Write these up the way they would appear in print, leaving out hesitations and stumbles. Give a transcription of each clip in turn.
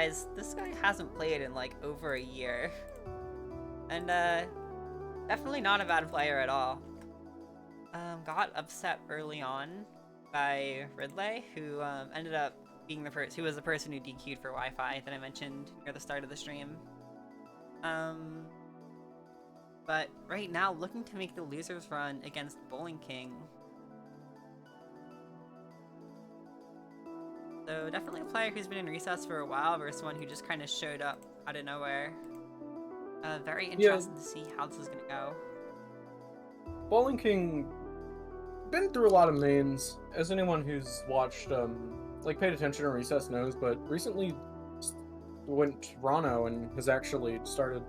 realize this guy hasn't played in like over a year. And definitely not a bad player at all. Got upset early on by Ridley, who ended up being who was the person who DQ'd for Wi-Fi that I mentioned near the start of the stream. But right now, looking to make the losers run against BowlingKing. So definitely a player who's been in recess for a while versus one who just kind of showed up out of nowhere. Very interested to see how this is gonna go. BowlingKing been through a lot of mains, as anyone who's watched, like paid attention to recess knows, but recently went Ranno and has actually started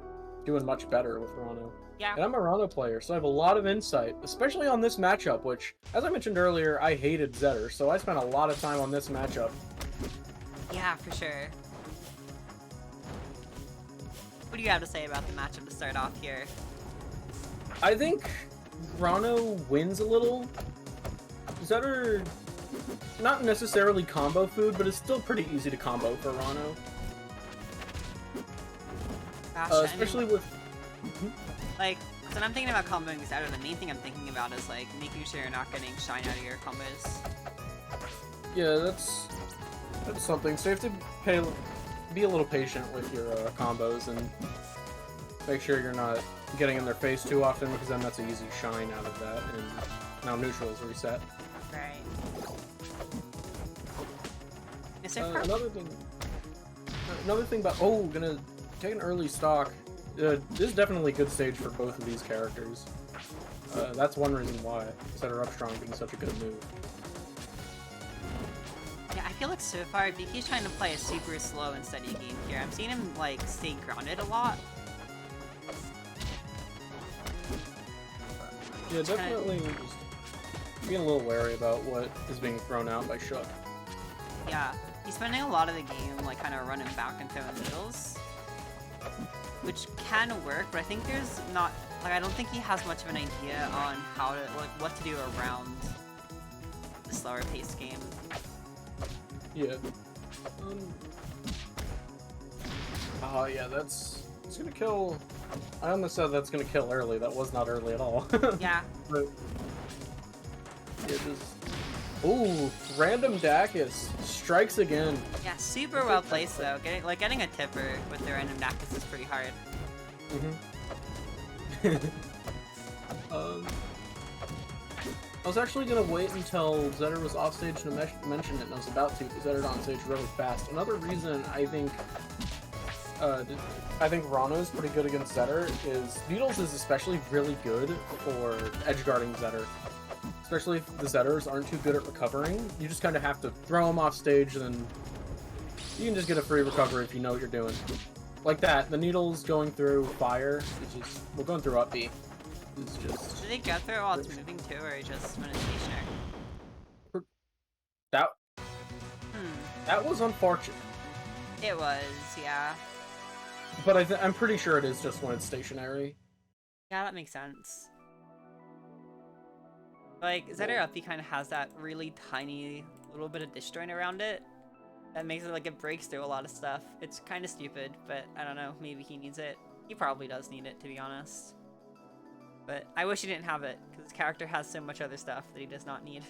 doing much better with Ranno. Yeah. And I'm a Ranno player, so I have a lot of insight, especially on this matchup, which, as I mentioned earlier, I hated Zetter, so I spent a lot of time on this matchup. Yeah, for sure. What do you have to say about the matchup to start off here? I think Ranno wins a little. Zetter, not necessarily combo food, but it's still pretty easy to combo for Ranno. Gotcha. Especially with... Like, when I'm thinking about comboing Zetter, the main thing I'm thinking about is, like, making sure you're not getting shine out of your combos. Yeah, that's something. So you have to be a little patient with your combos and make sure you're not getting in their face too often, because then that's an easy shine out of that, and now neutral is reset. Right. Another thing about... Oh, gonna take an early stock. This is definitely a good stage for both of these characters. That's one reason why Setter Up Strong being such a good move. Yeah, I feel like so far, BK's trying to play a super slow and steady game here. I'm seeing him, like, stay grounded a lot. Yeah, definitely just being a little wary about what is being thrown out by Shook. Yeah, he's spending a lot of the game, like, kind of running back and throwing needles. Which can work, but I think there's not... Like, I don't think he has much of an idea on how to, like, what to do around the slower paced game. Yeah. Yeah, it's gonna kill... I almost said that's gonna kill early. That was not early at all. Yeah. But... Yeah, just... Ooh, random Dacus strikes again. Yeah, super well placed though. Getting a tipper with the random Dacus is pretty hard. I was actually gonna wait until Zetter was off stage to mention it, and I was about to, because Zetter's on stage really fast. Another reason I think Ranno is pretty good against Zetter is Needles is especially really good for edgeguarding Zetter. Especially if the Zetters aren't too good at recovering. You just kind of have to throw them off stage, and then you can just get a free recovery if you know what you're doing. Like that, the Needles going through fire, we're going through up B. It's just... Should they go through while it's moving too, or just when it's stationary? That was unfortunate. It was, yeah. But I'm pretty sure it is just when it's stationary. Yeah, that makes sense. Like, Zetter Uppy kind of has that really tiny little bit of disjoint around it that makes it like it breaks through a lot of stuff. It's kind of stupid, but I don't know, maybe he needs it. He probably does need it, to be honest. But I wish he didn't have it, because his character has so much other stuff that he does not need.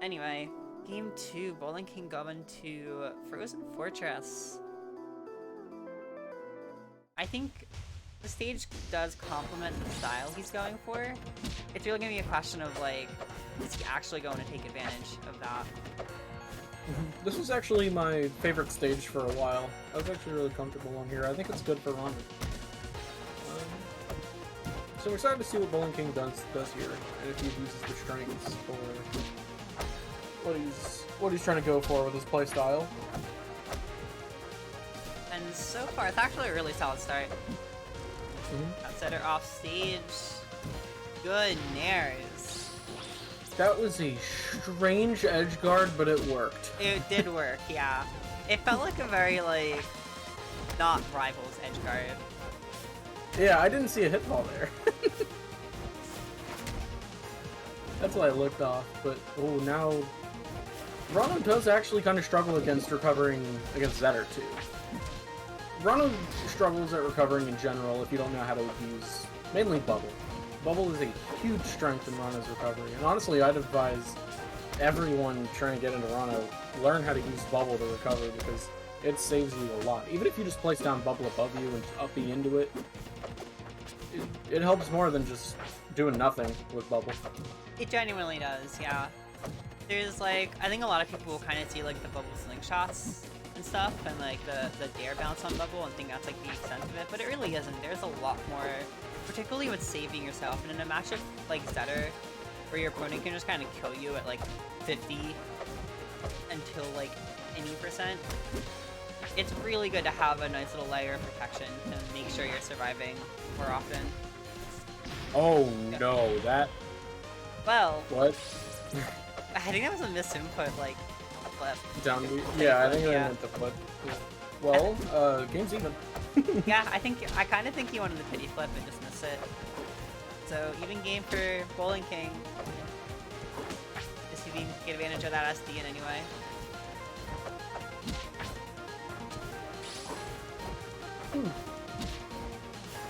Anyway, Game 2, BowlingKing going to Frozen Fortress. I think the stage does complement the style he's going for. It's really gonna be a question of, like, is he actually going to take advantage of that? This was actually my favorite stage for a while. I was actually really comfortable on here. I think it's good for Ranno. So we're excited to see what BowlingKing does here, and if he uses the strengths for what he's trying to go for with his playstyle. And so far, it's actually a really solid start. That Zetter off stage. Good nairs. That was a strange edge guard, but it worked. It did work, yeah. It felt like a very, like, not Rivals edge guard. Yeah, I didn't see a hitfall there. That's why I looked off, but oh, now Ranno does actually kind of struggle against recovering against Zetter too. Ranno struggles at recovering in general if you don't know how to use mainly Bubble. Bubble is a huge strength in Ranno's recovery, and honestly, I'd advise everyone trying to get into Ranno learn how to use Bubble to recover because it saves you a lot. Even if you just place down Bubble above you and up B into it, it helps more than just doing nothing with Bubble. It genuinely does, yeah. There's like, I think a lot of people will kind of see like the Bubble slingshots and stuff, and like the dare bounce on Bubble and think that's like the extent of it, but it really isn't. There's a lot more, particularly with saving yourself. And in a matchup like Zetter, where your opponent can just kind of kill you at like 50 until like any percent, it's really good to have a nice little layer of protection to make sure you're surviving more often. Oh no, that... Well... What? I think that was a misinput, like, a flip. Down, yeah, I think I meant the flip. Yeah. Well, game's even. Yeah, I kind of think he wanted the pity flip and just missed it. So, even game for BowlingKing. Just you can get advantage of that SD in any way.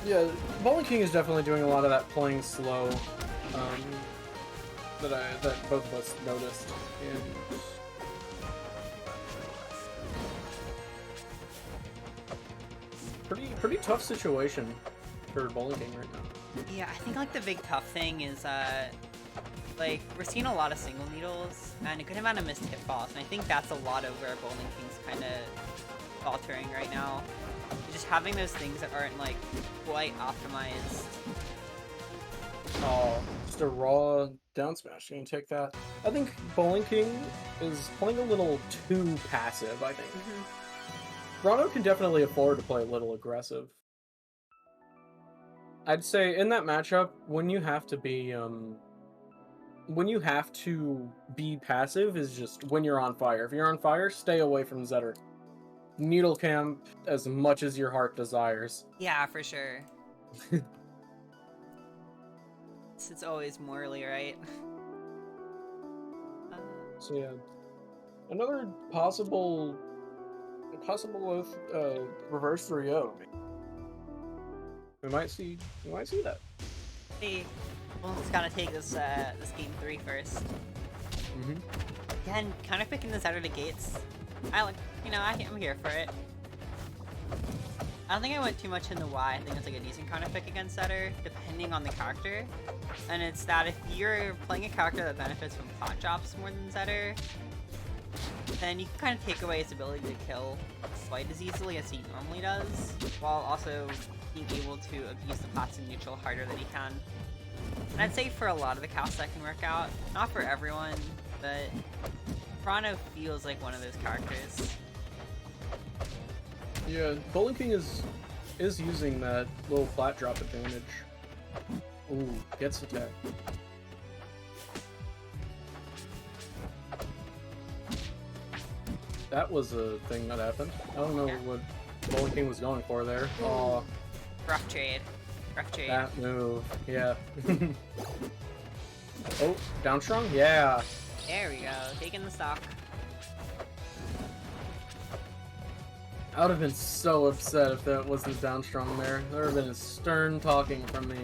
Yeah, BowlingKing is definitely doing a lot of that playing slow, that both of us noticed. And pretty tough situation for BowlingKing right now. Yeah, I think like the big tough thing is like we're seeing a lot of single needles and a good amount of missed hitballs, and I think that's a lot of where BowlingKing's kind of faltering right now. Just having those things that aren't like quite optimized. Oh, just a raw down smash. You can take that. I think BowlingKing is playing a little too passive, I think. Ranno can definitely afford to play a little aggressive. I'd say in that matchup, when you have to be passive is just when you're on fire. If you're on fire, stay away from Zetter. Needle camp as much as your heart desires. Yeah, for sure. It's always morally right. So yeah, another possible reverse 3-0. We might see that. Hey, we'll just gotta take this game 3 first. Again, kind of picking the Saturday gates. I'm here for it. I don't think I went too much in the Y. I think it's like a decent kind of pick against Zetter, depending on the character. And it's that if you're playing a character that benefits from pot drops more than Zetter, then you can kind of take away his ability to kill quite as easily as he normally does, while also being able to abuse the pots in neutral harder than he can. And I'd say for a lot of the casts that can work out, not for everyone, but Ranno feels like one of those characters. Yeah, BowlingKing is using that little flat drop advantage. Ooh, gets attacked. That was a thing that happened. I don't know what BowlingKing was going for there. Oh, rough trade. That move, yeah. Oh, down strong? Yeah. There we go, taking the stock. I would have been so upset if that wasn't down strong there. There would have been a stern talking from me.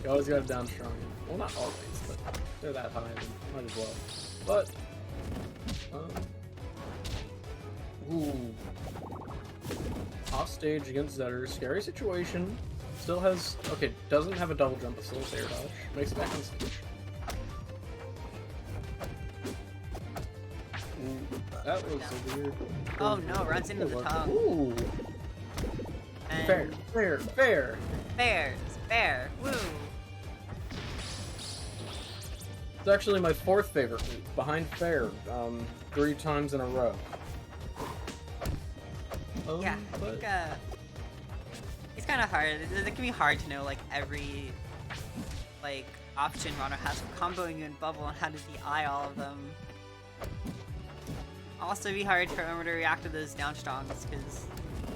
You always got a down strong. Well, not always, but they're that high, then might as well. But, ooh. Off stage against Zetter. Scary situation. Still has, okay, doesn't have a double jump, but still has air dodge. Makes it back on stage. Ooh, that was a weird... Oh no, runs into the tongue. Ooh. And Fair. Fair. Woo. It's actually my fourth favorite move, behind fair, 3 times in a row. Yeah, I think, it's kind of hard. It can be hard to know, like, every, like, option Ranno has for comboing you in Bubble and how to DI all of them. Also be hard to remember to react to those down strongs, because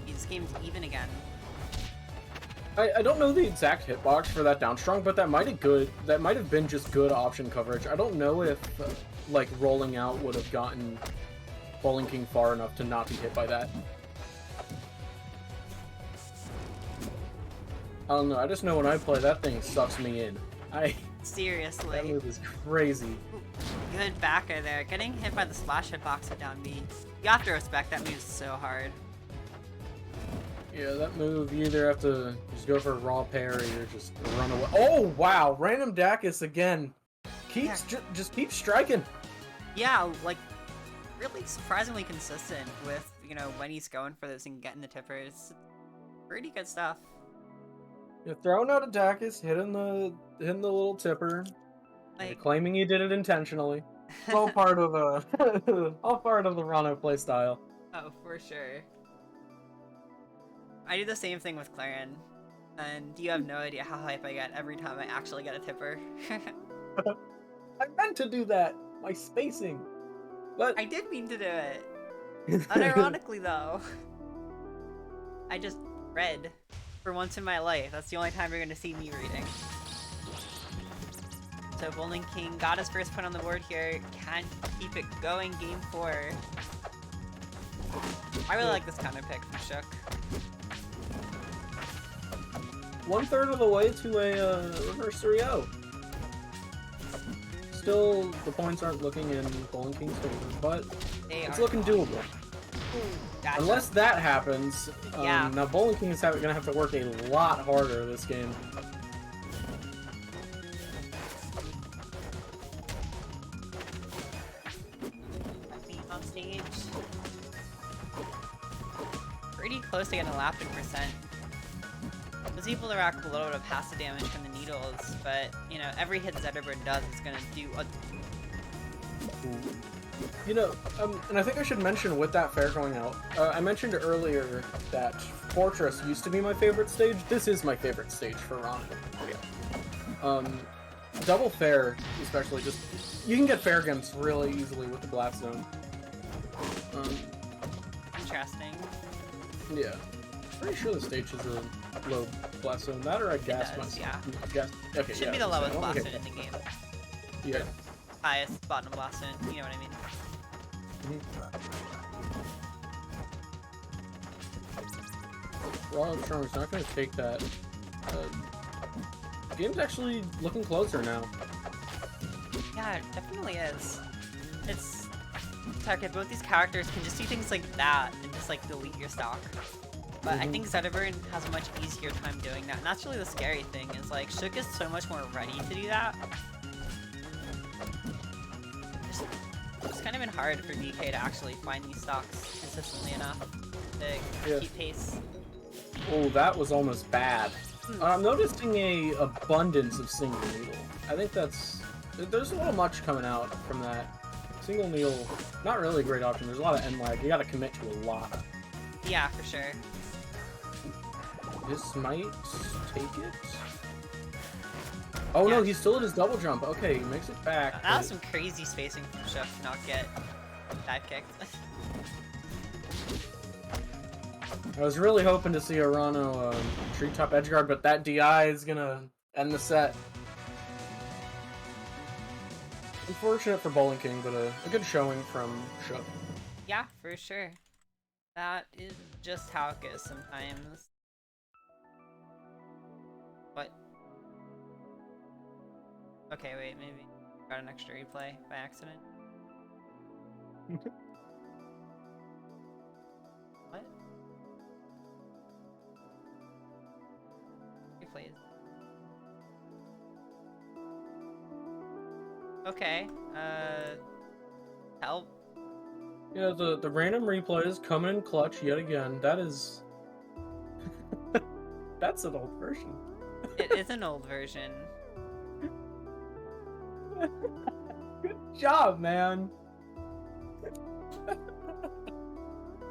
this game's even again. I don't know the exact hitbox for that down strong, but that might have been just good option coverage. I don't know if like rolling out would have gotten BowlingKing far enough to not be hit by that. I don't know. I just know when I play, that thing sucks me in. Seriously. That move is crazy. Good backer there. Getting hit by the splash hitbox with down B. You have to respect that move so hard. Yeah, that move, you either have to just go for a raw parry or just run away. Oh, wow. Random Dacus again. Just keeps striking. Yeah, like, really surprisingly consistent with, you know, when he's going for this and getting the tippers. Pretty good stuff. You're throwing out a Dacus, hitting the little tipper, Like, claiming you did it intentionally. It's all part of all part of the Ranno playstyle. Oh, for sure. I do the same thing with Claren, and you have no idea how hype I get every time I actually get a tipper. I meant to do that. My spacing, but I did mean to do it. Unironically, though. I just read for once in my life. That's the only time you're gonna see me reading. So BowlingKing got his first point on the board here. Can't keep it going. Game 4. I really like this counter pick from Shook. 1/3 of the way to a reverse 3-0. Still, the points aren't looking in BowlingKing's favor, but it's looking doable. Gotcha. Unless that happens, yeah. Now BowlingKing is going to have to work a lot harder this game. On stage. Pretty close to getting a lap in percent. Was able to rack up a little bit of passive damage from the needles, but, you know, every hit Zetterburn does is going to do a... You know, and I think I should mention with that fair going out, I mentioned earlier that Fortress used to be my favorite stage. This is my favorite stage for Ranno. Double fair, especially, just, you can get fair games really easily with the blast zone. Interesting. Yeah. Pretty sure the stage is a low blast zone. That or I guess myself. Yeah. Okay, should be the lowest blast zone in the game. Yeah. Highest bottom blast zone, you know what I mean? Well, Strong's not going to take that. The game's actually looking closer now. Yeah, it definitely is. It's like both these characters can just do things like that and just like delete your stock. But I think Zetterburn has a much easier time doing that, and that's really the scary thing, is like Shook is so much more ready to do that. It's kind of been hard for BK to actually find these stocks consistently enough to keep pace. Oh, that was almost bad. I'm noticing a abundance of single needle. I think there's a little much coming out from that. Single needle, not really a great option. There's a lot of end lag. You gotta commit to a lot. Yeah, for sure. This might take it. Oh no, he's still at his double jump. Okay, he makes it back. That was some crazy spacing from Shook to not get dive kicked. I was really hoping to see a Ranno treetop edgeguard, but that DI is gonna end the set. Unfortunate for BowlingKing, but a good showing from Shook. Yeah, for sure. That is just how it goes sometimes. What? Okay, wait, maybe got an extra replay by accident. What? Replays. Okay, help. Yeah, the random replays coming in clutch yet again. That is... That's an old version. It is an old version. Good job, man.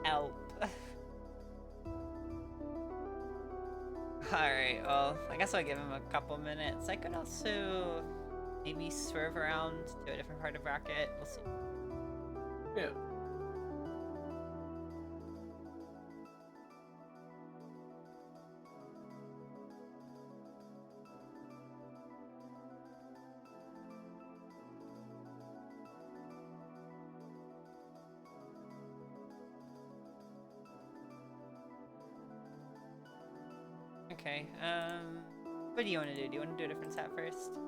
Help. Alright, well, I guess I'll give him a couple minutes. I could also maybe swerve around to a different part of bracket. We'll see. Yeah. Okay. What do you want to do? Do you want to do a different set first?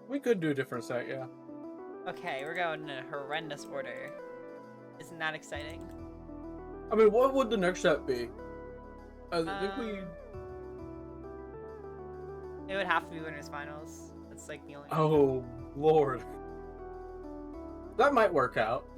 We could do a different set, yeah. Okay, we're going in a horrendous order. Isn't that exciting? I mean, what would the next set be? I think we... It would have to be winners finals. That's like the only. Oh, Lord. That might work out.